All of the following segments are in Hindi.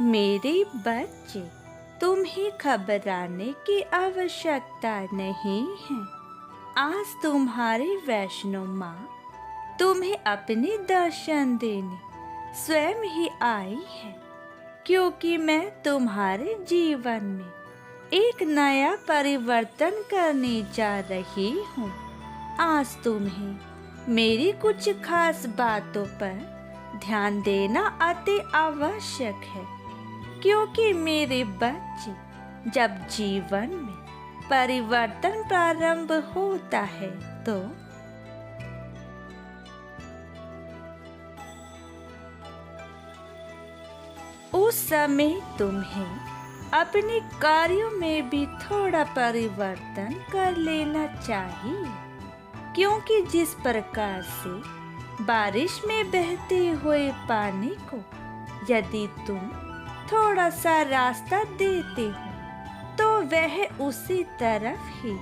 मेरे बच्चे, तुम्हें घबराने की आवश्यकता नहीं है। आज तुम्हारी वैष्णो माँ तुम्हें अपने दर्शन देने स्वयं ही आई है, क्योंकि मैं तुम्हारे जीवन में एक नया परिवर्तन करने जा रही हूँ। आज तुम्हें मेरी कुछ खास बातों पर ध्यान देना अति आवश्यक है, क्योंकि मेरे बच्चे, जब जीवन में परिवर्तन प्रारंभ होता है तो उस समय तुम्हें अपने कार्यों में भी थोड़ा परिवर्तन कर लेना चाहिए, क्योंकि जिस प्रकार से बारिश में बहते हुए पानी को यदि तुम थोड़ा सा रास्ता देते हो तो वह उसी तरफ ही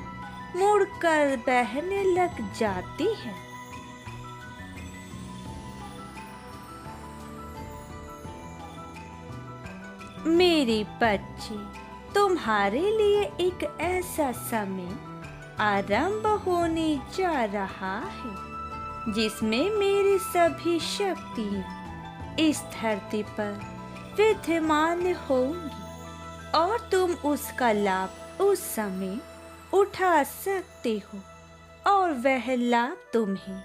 मुड़कर बहने लग जाती है। मेरे बच्चे, तुम्हारे लिए एक ऐसा समय आरंभ होने जा रहा है जिसमें मेरी सभी शक्तियाँ इस धरती पर विद्यमान होंगी और तुम उसका लाभ उस समय उठा सकते हो। और वह लाभ तुम्हें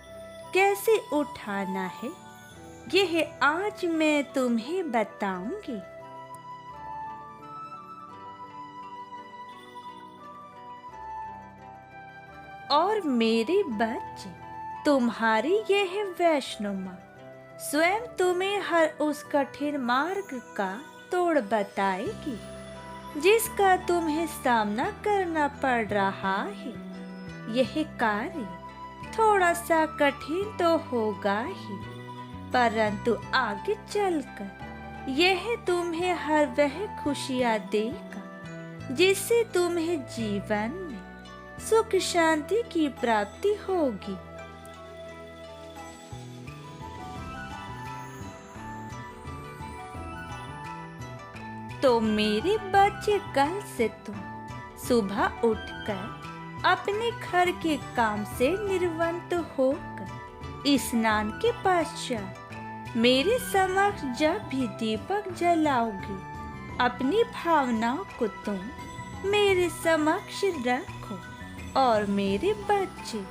कैसे उठाना है, यह आज मैं तुम्हें बताऊंगी। और मेरे बच्चे, तुम्हारी यह वैष्णो माँ स्वयं तुम्हें हर उस कठिन मार्ग का तोड़ बताएगी जिसका तुम्हें सामना करना पड़ रहा है। यह कार्य थोड़ा सा कठिन तो होगा ही, परंतु आगे चलकर यह तुम्हें हर वह खुशियाँ देगा जिससे तुम्हें जीवन में सुख शांति की प्राप्ति होगी। तो मेरे बच्चे, कल से तुम सुबह उठकर अपने घर के काम से निवृत्त होकर स्नान के पश्चात मेरे समक्ष जब भी दीपक जलाओगे, अपनी भावनाओं को तुम मेरे समक्ष रखो। और मेरे बच्चे,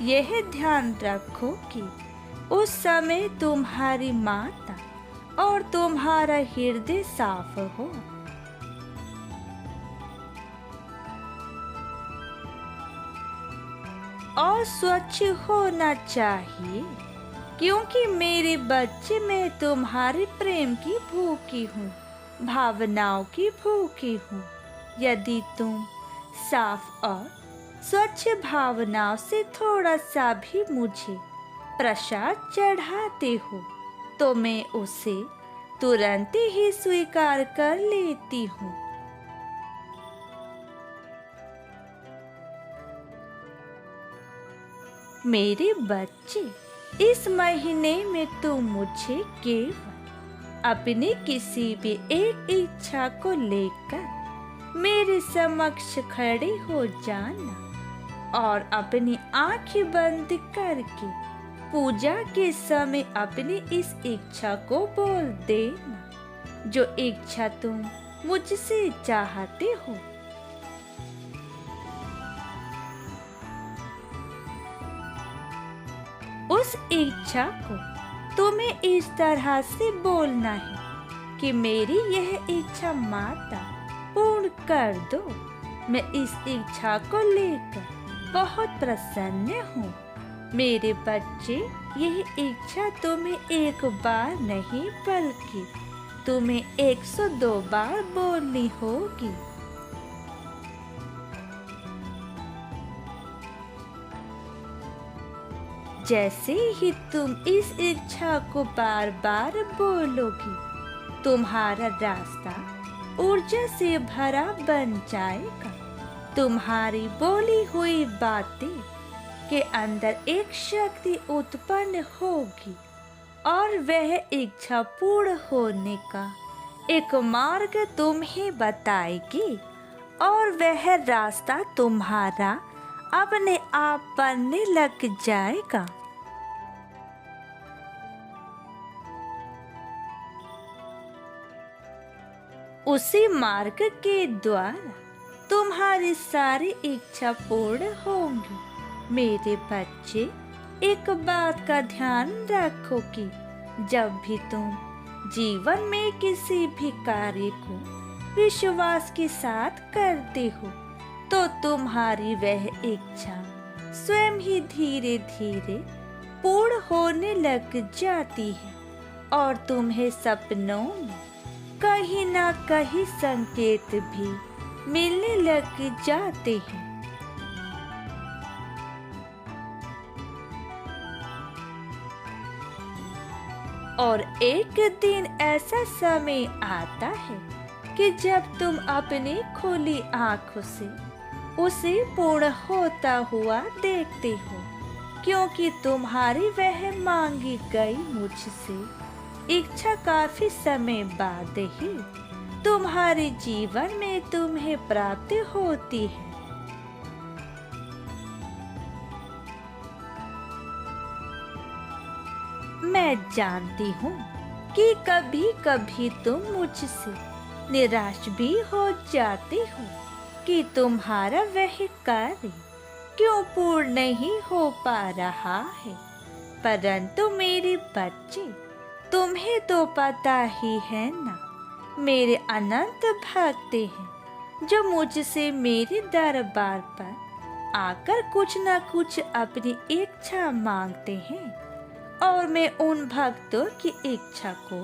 यह ध्यान रखो कि उस समय तुम्हारी माता और तुम्हारा हृदय साफ हो। और स्वच्छ होना चाहिए, क्योंकि मेरे बच्चे, मैं तुम्हारे प्रेम की भूखी हूँ, भावनाओं की भूखी हूँ। यदि तुम साफ और स्वच्छ भावनाओं से थोड़ा सा भी मुझे प्रसाद चढ़ाते हो तो मैं उसे तुरंत ही स्वीकार कर लेती हूँ। मेरे बच्चे, इस महीने में तुम मुझे केवल अपनी किसी भी एक इच्छा को लेकर मेरे समक्ष खड़े हो जाना और अपनी आंखें बंद करके पूजा के समय अपनी इस इच्छा को बोल देना, जो इच्छा तुम मुझसे चाहते हो। उस इच्छा को तुम्हें इस तरह से बोलना है कि मेरी यह इच्छा माता पूर्ण कर दो। मैं इस इच्छा को लेकर बहुत प्रसन्न हूँ। मेरे बच्चे, यह इच्छा तुम्हें एक बार नहीं बल्कि तुम्हें 102 बार बोलनी होगी। जैसे ही तुम इस इच्छा को बार बार बोलोगी, तुम्हारा रास्ता ऊर्जा से भरा बन जाएगा। तुम्हारी बोली हुई बातें के अंदर एक शक्ति उत्पन्न होगी और वह इच्छा पूर्ण होने का एक मार्ग तुम्हें बताएगी और वह रास्ता तुम्हारा अपने आप बनने लग जाएगा। उसी मार्ग के द्वारा तुम्हारी सारी इच्छा पूर्ण होंगी। मेरे बच्चे, एक बात का ध्यान रखो कि जब भी तुम जीवन में किसी भी कार्य को विश्वास के साथ करते हो तो तुम्हारी वह इच्छा स्वयं ही धीरे धीरे पूर्ण होने लग जाती है और तुम्हें सपनों में कहीं ना कहीं संकेत भी मिलने लग जाते हैं। और एक दिन ऐसा समय आता है कि जब तुम अपनी खुली आंखों से उसे पूर्ण होता हुआ देखते हो, क्योंकि तुम्हारी वह मांगी गई मुझसे इच्छा काफी समय बाद ही तुम्हारे जीवन में तुम्हें प्राप्त होती है। मैं जानती हूँ कि कभी कभी तुम मुझसे निराश भी हो जाते हो कि तुम्हारा वह कार्य क्यों पूर्ण नहीं हो पा रहा है, परंतु मेरे बच्चे, तुम्हें तो पता ही है ना, मेरे अनंत भक्त हैं जो मुझसे मेरे दरबार पर आकर कुछ न कुछ अपनी इच्छा मांगते हैं और मैं उन भक्तों की इच्छा को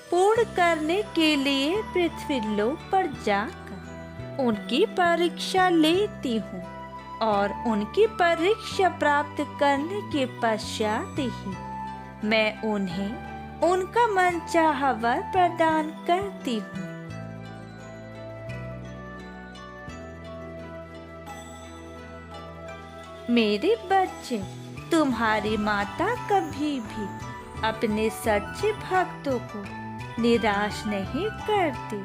पूर्ण करने के लिए पृथ्वी लोक पर जाकर उनकी परीक्षा लेती हूँ और उनकी परीक्षा प्राप्त करने के पश्चात ही मैं उन्हें उनका मनचाहा वर प्रदान करती हूँ। मेरे बच्चे, तुम्हारी माता कभी भी अपने सच्चे भक्तों को निराश नहीं करती।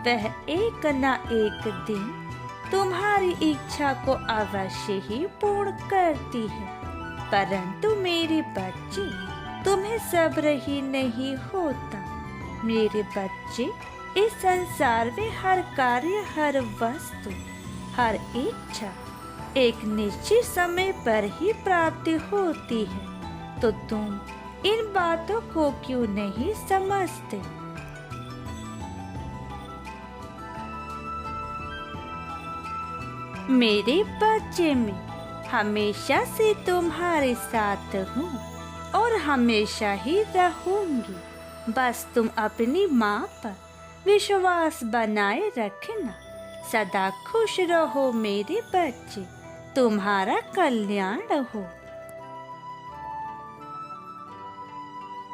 वह एक न एक दिन तुम्हारी इच्छा को अवश्य ही पूर्ण करती है, परंतु मेरे बच्चे, तुम्हें सब्र ही नहीं होता। मेरे बच्चे, इस संसार में हर कार्य, हर वस्तु, हर इच्छा एक निश्चित समय पर ही प्राप्ति होती है, तो तुम इन बातों को क्यों नहीं समझते? मेरे बच्चे, मैं हमेशा से तुम्हारे साथ हूँ और हमेशा ही रहूंगी। बस तुम अपनी माँ पर विश्वास बनाए रखना। सदा खुश रहो मेरे बच्चे, तुम्हारा कल्याण हो।